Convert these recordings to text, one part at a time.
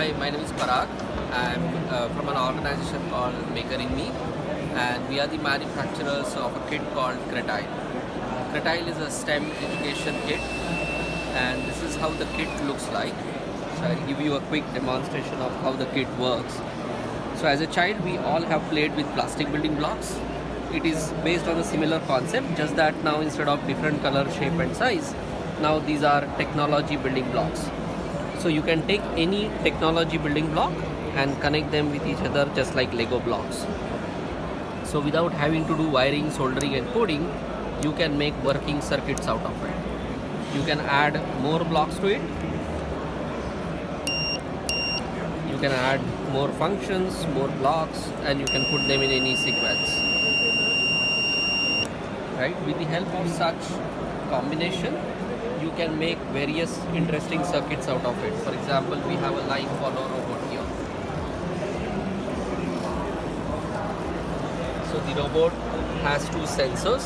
Hi, my name is Parag. I'm from an organization called MAKERiNME, and we are the manufacturers of a kit called Cretile. Cretile is a STEM education kit, and this is how the kit looks like. So I'll give you a quick demonstration of how the kit works. So as a child, we all have played with plastic building blocks. It is based on a similar concept, just that now instead of different color, shape and size, now these are technology building blocks. So you can take any technology building block and connect them with each other just like Lego blocks. So without having to do wiring, soldering and coding, you can make working circuits out of it. You can add more blocks to it. You can add more functions, more blocks, and you can put them in any sequence. Right? With the help of such combination, you can make various interesting circuits out of it. For example, we have a line follow robot here. So the robot has two sensors,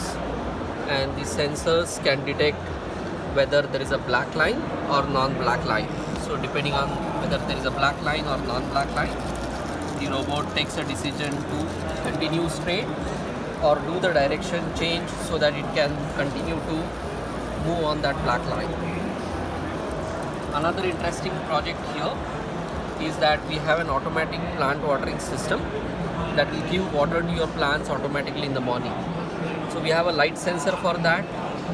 and the sensors can detect whether there is a black line or non-black line. So depending on whether there is a black line or non-black line, the robot takes a decision to continue straight or do the direction change so that it can continue to move on that black line. Another interesting project here is that we have an automatic plant watering system that will give water to your plants automatically in the morning. So we have a light sensor for that,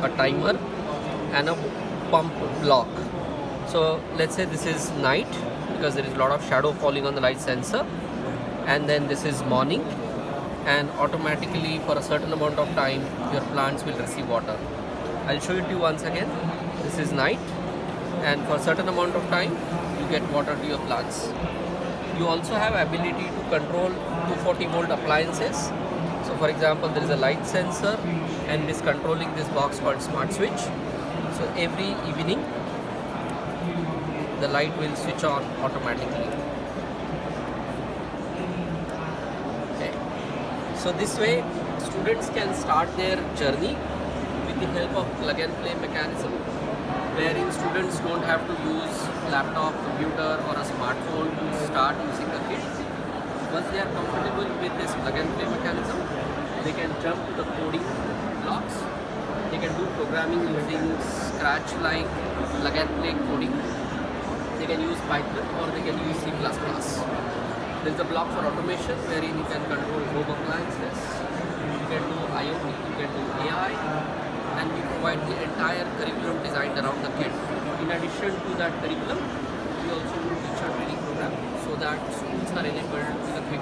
a timer and a pump block. So let's say this is night because there is a lot of shadow falling on the light sensor, and then this is morning, and automatically for a certain amount of time your plants will receive water. I'll show it to you once again. This is night, and for a certain amount of time you get water to your plants. You also have ability to control 240 volt appliances. So for example, there is a light sensor and it is controlling this box called smart switch. So every evening the light will switch on automatically. Okay. So this way students can start their journey with the help of plug and play mechanism, wherein students don't have to use laptop, computer or a smartphone to start using the kit. Once they are comfortable with this plug and play mechanism, they can jump to the coding blocks. They can do programming using Scratch like plug and play coding. They can use Python or they can use C++. There is a block for automation wherein you can control home appliances, you can do IoT, you can do AI, and we provide the entire curriculum designed around the kit. In addition to that curriculum, we also do teacher training program so that students are enabled with a quick